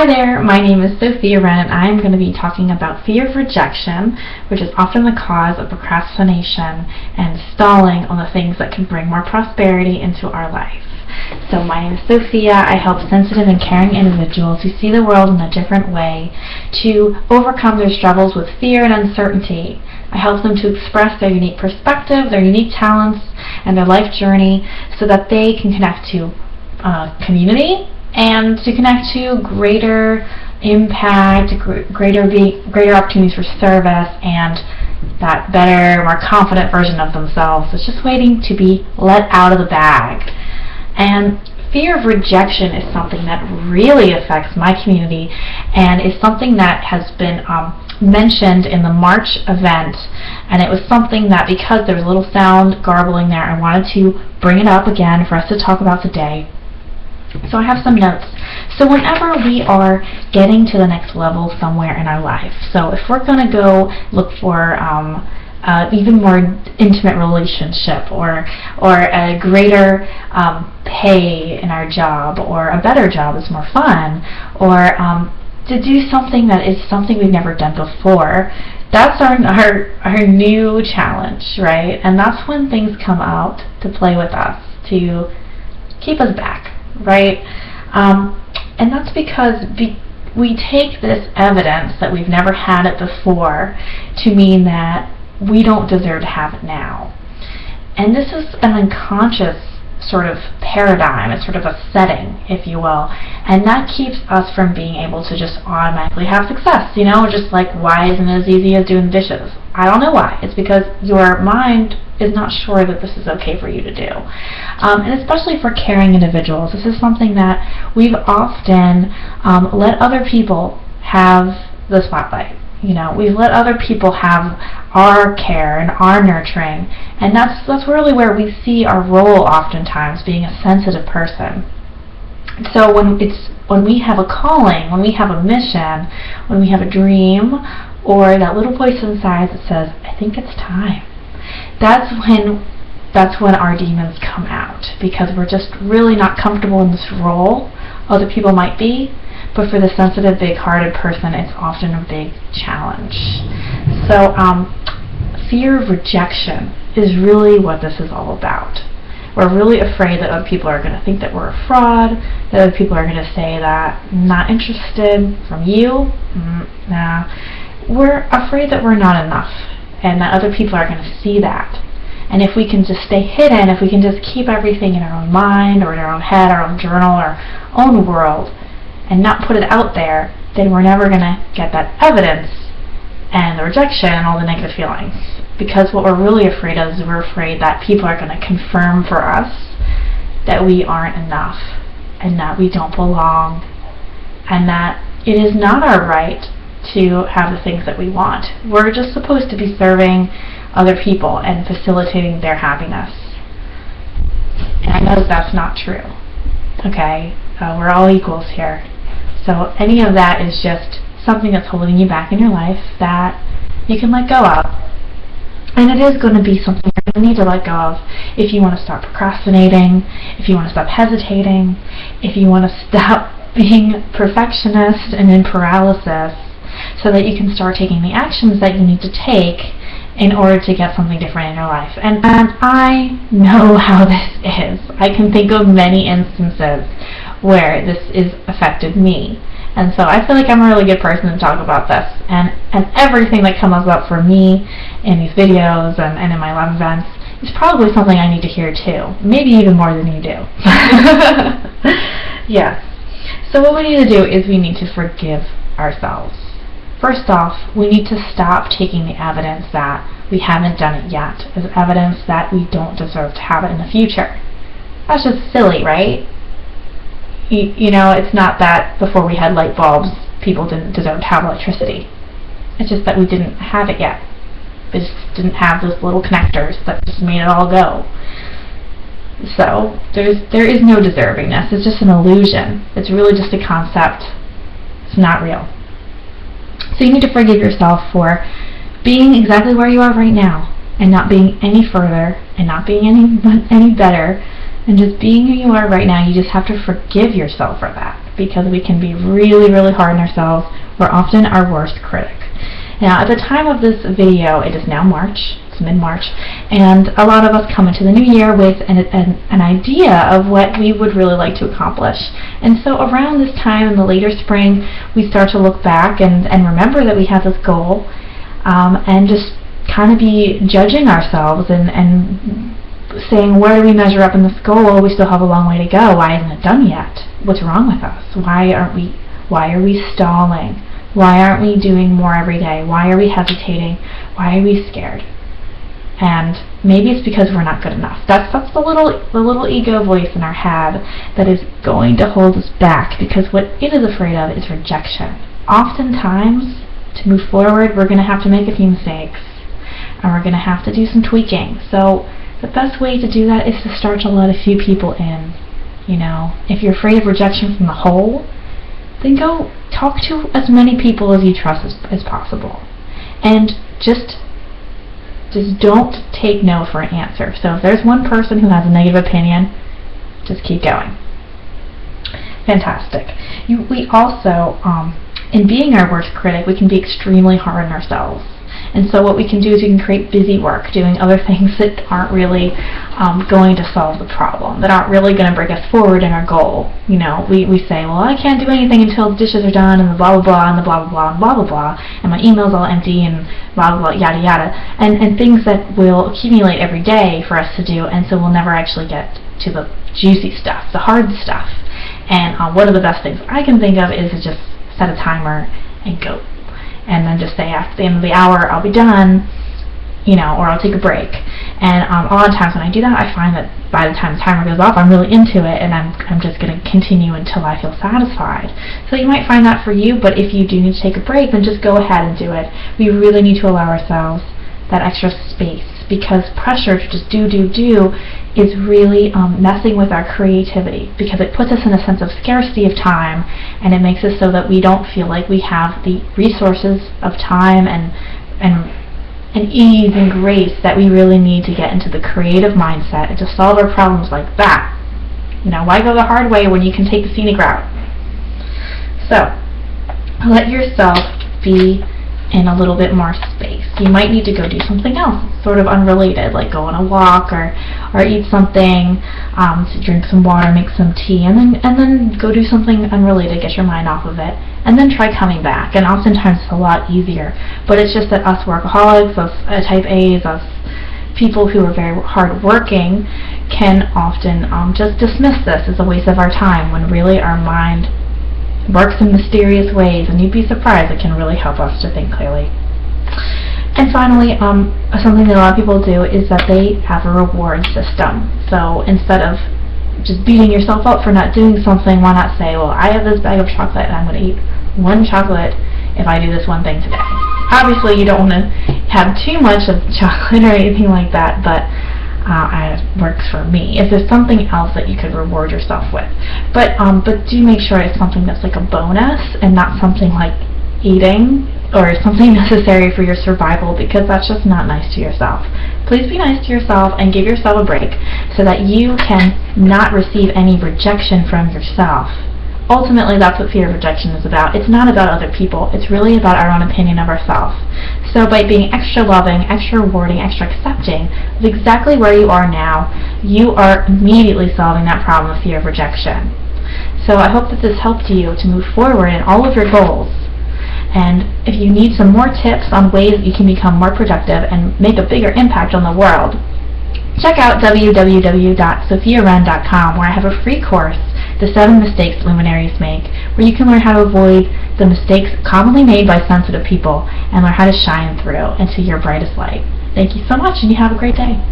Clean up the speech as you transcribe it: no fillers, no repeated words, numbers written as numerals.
Hi there, my name is Sophia Wren, and I am going to be talking about fear of rejection, which is often the cause of procrastination and stalling on the things that can bring more prosperity into our life. So my name is Sophia. I help sensitive and caring individuals who see the world in a different way to overcome their struggles with fear and uncertainty. I help them to express their unique perspective, their unique talents, and their life journey so that they can connect to community and to connect to greater impact, greater opportunities for service, and that better, more confident version of themselves. It's just waiting to be let out of the bag. And fear of rejection is something that really affects my community, and is something that has been mentioned in the March event. And it was something that, because there was a little sound garbling there, I wanted to bring it up again for us to talk about today. So I have some notes. So whenever we are getting to the next level somewhere in our life, so if we're going to go look for even more intimate relationship, or a greater pay in our job, or a better job that's more fun, or to do something that is something we've never done before, that's our new challenge, right? And that's when things come out to play with us, to keep us back, right? And that's because we take this evidence that we've never had it before to mean that we don't deserve to have it now. And this is an unconscious sort of paradigm. It's sort of a setting, if you will, and that keeps us from being able to just automatically have success. You know, just like, why isn't it as easy as doing dishes? I don't know why. It's because your mind is not sure that this is okay for you to do. And especially for caring individuals, this is something that we've often let other people have the spotlight. You know, we've let other people have our care and our nurturing, and that's really where we see our role oftentimes, being a sensitive person. So when we have a calling, when we have a mission, when we have a dream, or that little voice inside that says, I think it's time, that's when our demons come out, because we're just really not comfortable in this role. Other people might be, but for the sensitive, big-hearted person, it's often a big challenge. So fear of rejection is really what this is all about. We're really afraid that other people are going to think that we're a fraud, that other people are going to say that, not interested from you, nah. We're afraid that we're not enough, and that other people are going to see that. And if we can just stay hidden, if we can just keep everything in our own mind, or in our own head, our own journal, our own world, and not put it out there, then we're never going to get that evidence and the rejection and all the negative feelings. Because what we're really afraid of is we're afraid that people are going to confirm for us that we aren't enough, and that we don't belong, and that it is not our right to have the things that we want. We're just supposed to be serving other people and facilitating their happiness. And I know that's not true. Okay? We're all equals here. So any of that is just something that's holding you back in your life that you can let go of. And it is going to be something you're going to need to let go of if you want to stop procrastinating, if you want to stop hesitating, if you want to stop being perfectionist and in paralysis, so that you can start taking the actions that you need to take in order to get something different in your life. And I know how this is. I can think of many instances where this has affected me. And so I feel like I'm a really good person to talk about this. And everything that comes up for me in these videos and in my live events is probably something I need to hear too. Maybe even more than you do. Yes. So what we need to do is we need to forgive ourselves. First off, we need to stop taking the evidence that we haven't done it yet as evidence that we don't deserve to have it in the future. That's just silly, right? You know, it's not that before we had light bulbs, people didn't deserve to have electricity. It's just that we didn't have it yet. We just didn't have those little connectors that just made it all go. So there is no deservingness. It's just an illusion. It's really just a concept. It's not real. So you need to forgive yourself for being exactly where you are right now, and not being any further, and not being any better, and just being who you are right now. You just have to forgive yourself for that. because we can be really, really hard on ourselves. We're often our worst critic. Now, at the time of this video, it is now March. It's mid-March, and a lot of us come into the new year with an idea of what we would really like to accomplish. And so around this time in the later spring, we start to look back and remember that we have this goal, and just kind of be judging ourselves and saying, where do we measure up in this goal? Well, we still have a long way to go. Why isn't it done yet? What's wrong with us? Why are we stalling? Why aren't we doing more every day? Why are we hesitating? Why are we scared? And maybe it's because we're not good enough. That's the little ego voice in our head that is going to hold us back, because what it is afraid of is rejection. Oftentimes, to move forward, we're going to have to make a few mistakes, and we're going to have to do some tweaking. So the best way to do that is to start to let a few people in. You know, if you're afraid of rejection from the whole, then go talk to as many people as you trust as possible. And just don't take no for an answer. So if there's one person who has a negative opinion, just keep going. Fantastic. We also, in being our worst critic, we can be extremely hard on ourselves. And so what we can do is we can create busy work, doing other things that aren't really going to solve the problem, that aren't really going to bring us forward in our goal. You know, we say, well, I can't do anything until the dishes are done, and the blah, blah, blah, and the blah, blah, blah, and blah, blah, blah, and my email's all empty, and blah, blah, blah, yada, yada, and things that will accumulate every day for us to do, and so we'll never actually get to the juicy stuff, the hard stuff. And one of the best things I can think of is to just set a timer and go. And then just say, after the end of the hour, I'll be done, you know, or I'll take a break. And a lot of times when I do that, I find that by the time the timer goes off, I'm really into it, and I'm just going to continue until I feel satisfied. So you might find that for you, but if you do need to take a break, then just go ahead and do it. We really need to allow ourselves that extra space, because pressure to just do is really messing with our creativity, because it puts us in a sense of scarcity of time, and it makes us so that we don't feel like we have the resources of time and ease and grace that we really need to get into the creative mindset and to solve our problems like that. You know, why go the hard way when you can take the scenic route? So let yourself be in a little bit more space. You might need to go do something else, sort of unrelated, like go on a walk or eat something, drink some water, make some tea, and then go do something unrelated, get your mind off of it, and then try coming back. And oftentimes it's a lot easier, but it's just that us workaholics, us type A's, us people who are very hard-working can often just dismiss this as a waste of our time, when really our mind works in mysterious ways, and you'd be surprised it can really help us to think clearly. And finally, something that a lot of people do is that they have a reward system. So instead of just beating yourself up for not doing something, why not say, well, I have this bag of chocolate and I'm going to eat one chocolate if I do this one thing today. Obviously, you don't want to have too much of chocolate or anything like that, but it works for me. If there's something else that you could reward yourself with, but do make sure it's something that's like a bonus and not something like eating or something necessary for your survival, because that's just not nice to yourself. Please be nice to yourself and give yourself a break so that you can not receive any rejection from yourself. Ultimately, that's what fear of rejection is about. It's not about other people. It's really about our own opinion of ourselves. So by being extra loving, extra rewarding, extra accepting of exactly where you are now, you are immediately solving that problem of fear of rejection. So I hope that this helped you to move forward in all of your goals. And if you need some more tips on ways that you can become more productive and make a bigger impact on the world, check out www.sophiawren.com, where I have a free course, The 7 Mistakes Luminaries Make, where you can learn how to avoid the mistakes commonly made by sensitive people and learn how to shine through into your brightest light. Thank you so much, and you have a great day.